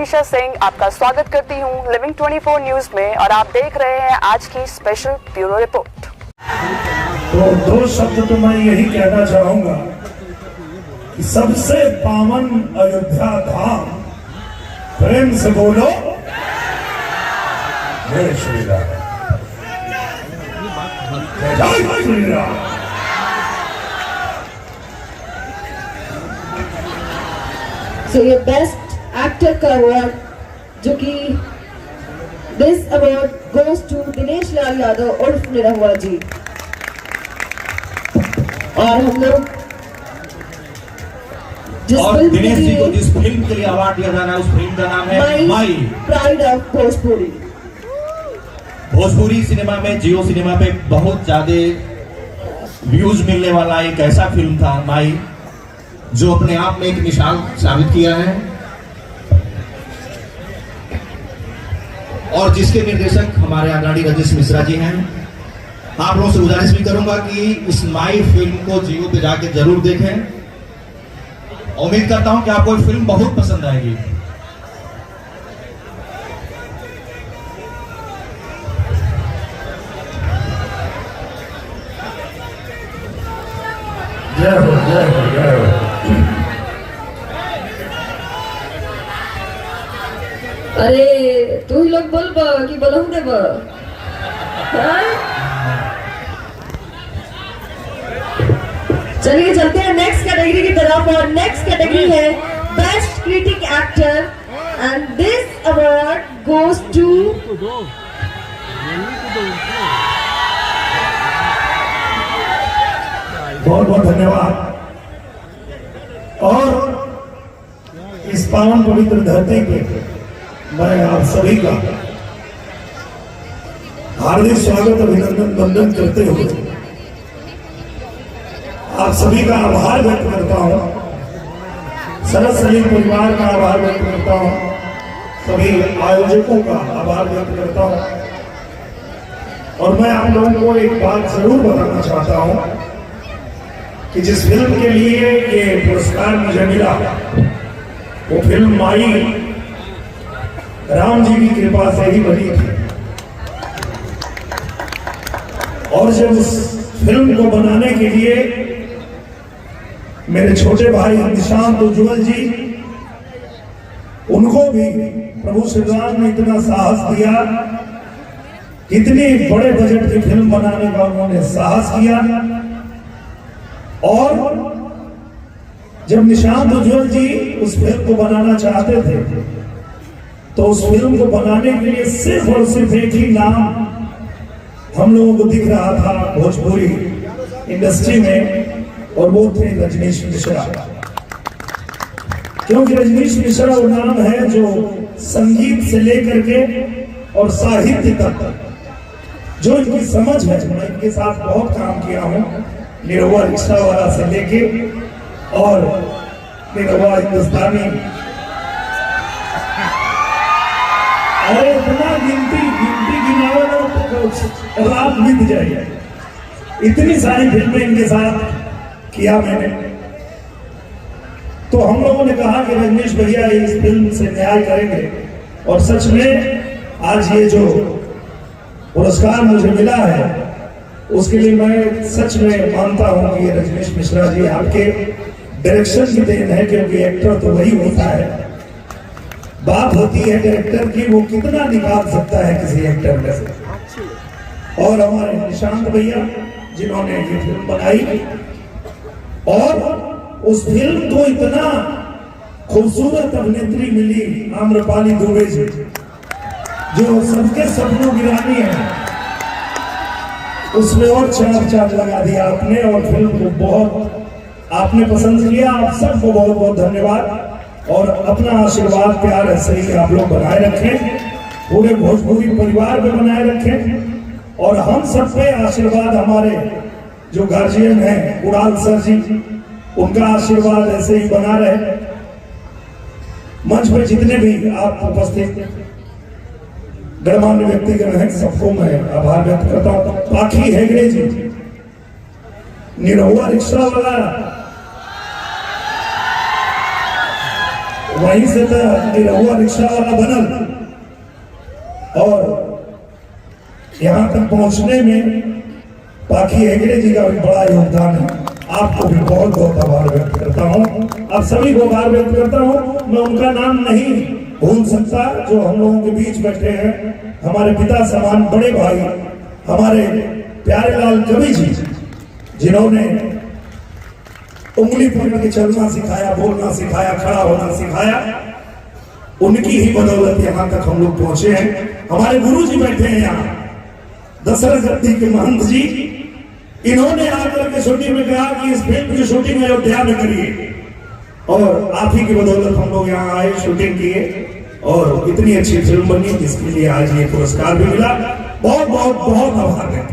मनीषा सिंह आपका स्वागत करती हूं लिविंग 24 न्यूज में और आप देख रहे हैं आज की स्पेशल ब्यूरो रिपोर्ट। तो दो शब्द तो मैं यही कहना चाहूंगा कि सबसे पावन अयोध्या धाम, प्रेम से बोलो जय श्री राम, जय Shri Ram. So your best actor का अवार्ड जो कि this award goes to Dinesh Lal Yadav उर्फ निरहुआ जी। और हम लोग दिनेश जी को जिस फिल्म के लिए अवार्ड दिया जाना है उस फिल्म का नाम है my pride of Bhojpuri. Bhojpuri cinema में जियो सिनेमा पे बहुत ज्यादा व्यूज मिलने वाला एक ऐसा फिल्म था माई, जो अपने आप में एक मिसाल साबित किया है और जिसके निर्देशक हमारे आदरणीय रजनीश मिश्रा जी हैं। आप लोगों से गुजारिश भी करूंगा कि इस माई फिल्म को जियो पे जाके जरूर देखें। उम्मीद करता हूं कि आपको ये फिल्म बहुत पसंद आएगी। जय हो, जय हो, जय हो। अरे तू ही लोग बोल कि बोलूं देब। चलिए चलते हैं नेक्स्ट कैटेगरी की तरफ और नेक्स्ट कैटेगरी है best critic actor and this award goes to बहुत बहुत धन्यवाद। और इस पावन पवित्र धरती पे मैं आप सभी का हार्दिक स्वागत अभिनंदन वंदन करते हुए आप सभी का आभार व्यक्त करता हूं, सरस सलीम परिवार का आभार व्यक्त करता हूं, सभी आयोजकों का आभार व्यक्त करता हूं। और मैं आप लोगों को एक बात जरूर बताना चाहता हूं कि जिस फिल्म के लिए ये पुरस्कार मुझे मिला वो फिल्म माई राम जी की कृपा से ही बनी थी। और जब उस फिल्म को बनाने के लिए मेरे छोटे भाई निशांत उज्ज्वल जी, उनको भी प्रभु श्री राम ने इतना साहस दिया, इतने बड़े बजट की फिल्म बनाने का उन्होंने साहस किया। और जब निशांत उज्ज्वल जी उस फिल्म को बनाना चाहते थे तो उस फिल्म को बनाने के लिए सिर्फ और सिर्फ एक ही नाम हम लोगों को दिख रहा था भोजपुरी इंडस्ट्री में, और वो थे रजनीश मिश्रा। क्योंकि रजनीश मिश्रा वो नाम है जो संगीत से लेकर के और साहित्य तक जो इनकी समझ है। मैं इनके साथ बहुत काम किया हूं, निरहुआ रिक्शा वाला से लेके और निरहुआ हिंदुस्तानी, और इतना गिनती गिनावा तो रात बीत जाएगी। इतनी सारी फिल्में इनके साथ किया मैंने। तो हम लोगों ने कहा कि रजनीश भैया इस फिल्म से न्याय करेंगे, और सच में आज ये जो पुरस्कार मुझे मिला है उसके लिए मैं सच में मानता हूं कि रजनीश मिश्रा जी आपके डायरेक्शन की देन है, क्योंकि एक्टर तो वही होता है। बात होती है डायरेक्टर की, वो कितना निकाल सकता है किसी एक्टर में से। और हमारे निशांत भैया जिन्होंने ये फिल्म बनाई, और उस फिल्म को इतना खूबसूरत अभिनेत्री मिली आम्रपाली दुबे जी, जो सबके सपनों की रानी है, उसमें और चार लगा दिया आपने और फिल्म को बहुत आपने पसंद किया। आप सबको बहुत बहुत धन्यवाद और अपना आशीर्वाद प्यार ऐसे ही आप लोग बनाए रखें, पूरे भोजपुरी परिवार पे बनाए रखें। और हम सब पे आशीर्वाद, हमारे जो गार्जियन हैं कुणाल सर जी, उनका आशीर्वाद ऐसे ही बना रहे। मंच पर जितने भी आप उपस्थित गणमान्य व्यक्तिगण हैं सबको मैं आभार व्यक्त करता हूँ। पाखी हेगड़े जी, निरहुआ रिक्शा वाला, वहीं से तो निरहुआ रिक्शा वाला बनल और यहाँ तक पहुंचने में बाकी हेगड़े जी का भी बड़ा योगदान है। आपको भी बहुत बहुत आभार व्यक्त करता हूँ, आप सभी को आभार व्यक्त करता हूँ। मैं उनका नाम नहीं भूल सकता जो हम लोगों के बीच बैठे हैं, हमारे पिता समान बड़े भाई हमारे प्यारेलाल कवि जी, जिन्होंने उंगली पकड़ के चलना सिखाया, बोलना सिखाया, खड़ा होना सिखाया। उनकी ही बदौलत यहाँ तक हम लोग पहुंचे हैं। हमारे गुरु जी बैठे हैं यहाँ, दशरथ गद्दी के महंत जी, इन्होंने आकर के शूटिंग में कहा कि इस फिल्म की शूटिंग अयोध्या में करिए, और आप ही की बदौलत हम लोग यहाँ आए, शूटिंग किए और इतनी अच्छी फिल्म बनी जिसके लिए आज ये पुरस्कार भी मिला। बहुत बहुत बहुत आभार है।